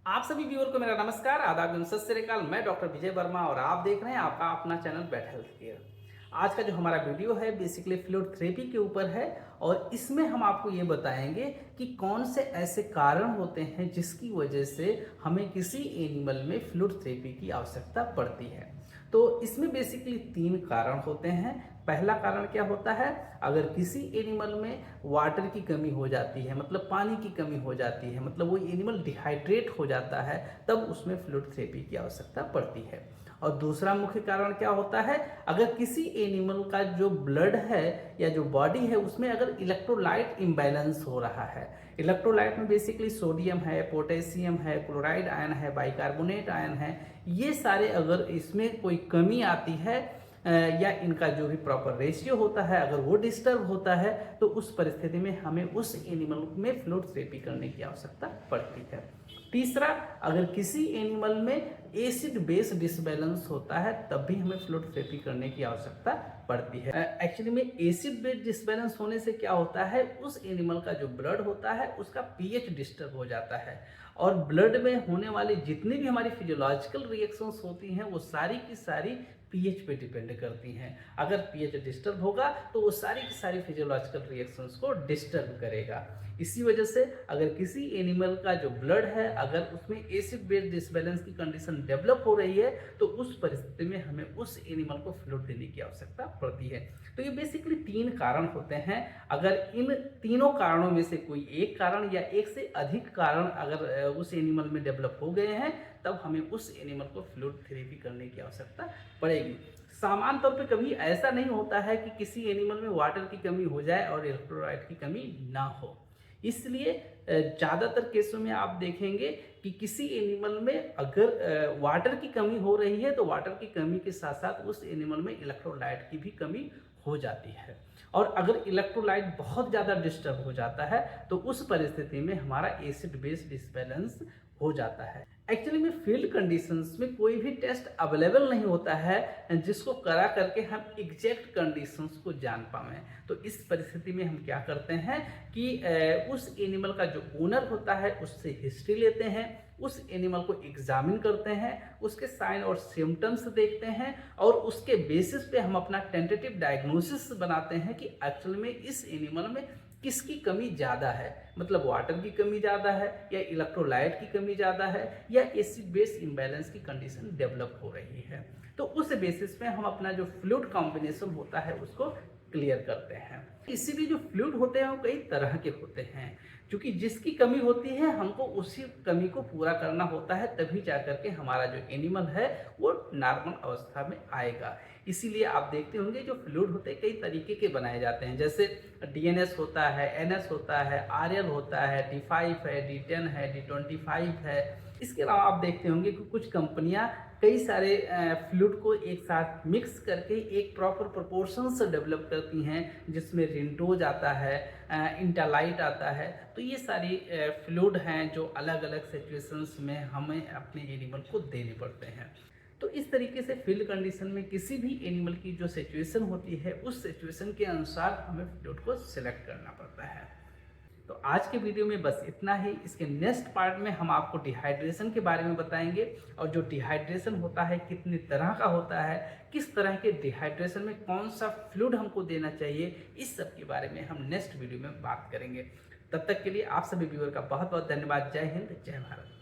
आप सभी व्यूअर को मेरा नमस्कार, आदाब एवं सत श्री अकाल। मैं डॉक्टर विजय वर्मा और आप देख रहे हैं आपका अपना चैनल बेट हेल्थ केयर। आज का जो हमारा वीडियो है बेसिकली फ्लूइड थेरेपी के ऊपर है और इसमें हम आपको ये बताएंगे कि कौन से ऐसे कारण होते हैं जिसकी वजह से हमें किसी एनिमल में फ्लूइड थेरेपी की आवश्यकता पड़ती है। तो इसमें बेसिकली 3 कारण होते हैं। पहला कारण क्या होता है, अगर किसी एनिमल में वाटर की कमी हो जाती है, मतलब पानी की कमी हो जाती है, मतलब वो एनिमल डिहाइड्रेट हो जाता है, तब उसमें फ्लूइड थेरेपी की आवश्यकता पड़ती है। और दूसरा मुख्य कारण क्या होता है, अगर किसी एनिमल का जो ब्लड है या जो बॉडी है उसमें अगर इलेक्ट्रोलाइट इम्बैलेंस हो रहा है। इलेक्ट्रोलाइट में बेसिकली सोडियम है, पोटेशियम है, क्लोराइड आयन है, बाइकार्बोनेट आयन है, ये सारे अगर इसमें कोई कमी आती है या इनका जो भी प्रॉपर रेशियो होता है अगर वो डिस्टर्ब होता है, तो उस परिस्थिति में हमें उस एनिमल में फ्लूइड थेरेपी करने की आवश्यकता पड़ती है। तीसरा, अगर किसी एनिमल में एसिड बेस डिसबैलेंस होता है तब भी हमें फ्लूइड थेरेपी करने की आवश्यकता पड़ती है। एक्चुअली में एसिड बेस डिसबैलेंस होने से क्या होता है, उस एनिमल का जो ब्लड होता है उसका पीएच डिस्टर्ब हो जाता है और ब्लड में होने वाली जितनी भी हमारी फिजियोलॉजिकल रिएक्शंस होती हैं वो सारी की सारी पीएच पे डिपेंड करती हैं। अगर पीएच डिस्टर्ब होगा तो वो सारी की सारी फिजियोलॉजिकल रिएक्शंस को डिस्टर्ब करेगा। इसी वजह से अगर किसी एनिमल का जो ब्लड है अगर उसमें एसिड बेस डिसबैलेंस की कंडीशन डेवलप हो रही है तो उस परिस्थिति में हमें उस एनिमल को फ्लूइड देने की आवश्यकता पड़ती है। तो ये बेसिकली 3 कारण होते हैं। अगर इन तीनों कारणों में से कोई एक कारण या एक से अधिक कारण अगर उस एनिमल में डेवलप हो गए हैं तब हमें उस एनिमल को फ्लूइड थेरेपी करने की आवश्यकता पड़ेगी। सामान्य तौर पे कभी ऐसा नहीं होता है कि किसी एनिमल में वाटर की कमी हो जाए और इलेक्ट्रोलाइट की कमी ना हो। इसलिए ज़्यादातर केसों में आप देखेंगे कि किसी एनिमल में अगर वाटर की कमी हो रही है तो वाटर की कमी के साथ साथ उस एनिमल में इलेक्ट्रोलाइट की भी कमी हो जाती है। और अगर इलेक्ट्रोलाइट बहुत ज़्यादा डिस्टर्ब हो जाता है तो उस परिस्थिति में हमारा एसिड बेस डिसबैलेंस हो जाता है। एक्चुअली में फील्ड कंडीशंस में कोई भी टेस्ट अवेलेबल नहीं होता है जिसको करा करके हम एग्जैक्ट कंडीशंस को जान पाएं। तो इस परिस्थिति में हम क्या करते हैं कि उस एनिमल का जो ओनर होता है उससे हिस्ट्री लेते हैं, उस एनिमल को एग्जामिन करते हैं, उसके साइन और सिम्टम्स देखते हैं और उसके बेसिस पे हम अपना टेंटेटिव डायग्नोसिस बनाते हैं कि एक्चुअल में इस एनिमल में किसकी कमी ज़्यादा है, मतलब वाटर की कमी ज़्यादा है या इलेक्ट्रोलाइट की कमी ज़्यादा है या एसिड बेस इम्बैलेंस की कंडीशन डेवलप हो रही है। तो उस बेसिस पे हम अपना जो फ्लूइड कॉम्बिनेशन होता है उसको क्लियर करते हैं। इसीलिए जो फ्लूइड होते हैं वो कई तरह के होते हैं, क्योंकि जिसकी कमी होती है हमको उसी कमी को पूरा करना होता है, तभी जा करके हमारा जो एनिमल है वो नॉर्मल अवस्था में आएगा। इसीलिए आप देखते होंगे जो फ्लूइड होते हैं कई तरीके के बनाए जाते हैं, जैसे डीएनएस होता है, एनएस होता है, आरएल होता है, D5 है, D10 है, D25 है। इसके अलावा आप देखते होंगे कि कुछ कंपनियां कई सारे फ्लूइड को एक साथ मिक्स करके एक प्रॉपर प्रोपोर्शन से डेवलप करती हैं, जिसमें रिंटोज आता है, इंटालाइट आता है। तो ये सारी फ्लूइड हैं जो अलग अलग सिचुएशंस में हमें अपने एनिमल को देने पड़ते हैं। तो इस तरीके से फील्ड कंडीशन में किसी भी एनिमल की जो सिचुएशन होती है उस सिचुएशन के अनुसार हमें फ्लूइड को सिलेक्ट करना पड़ता है। तो आज के वीडियो में बस इतना ही। इसके नेक्स्ट पार्ट में हम आपको डिहाइड्रेशन के बारे में बताएंगे और जो डिहाइड्रेशन होता है कितनी तरह का होता है, किस तरह के डिहाइड्रेशन में कौन सा फ्लूइड हमको देना चाहिए, इस सब के बारे में हम नेक्स्ट वीडियो में बात करेंगे। तब तक के लिए आप सभी व्यूअर का बहुत बहुत धन्यवाद। जय हिंद, जय भारत।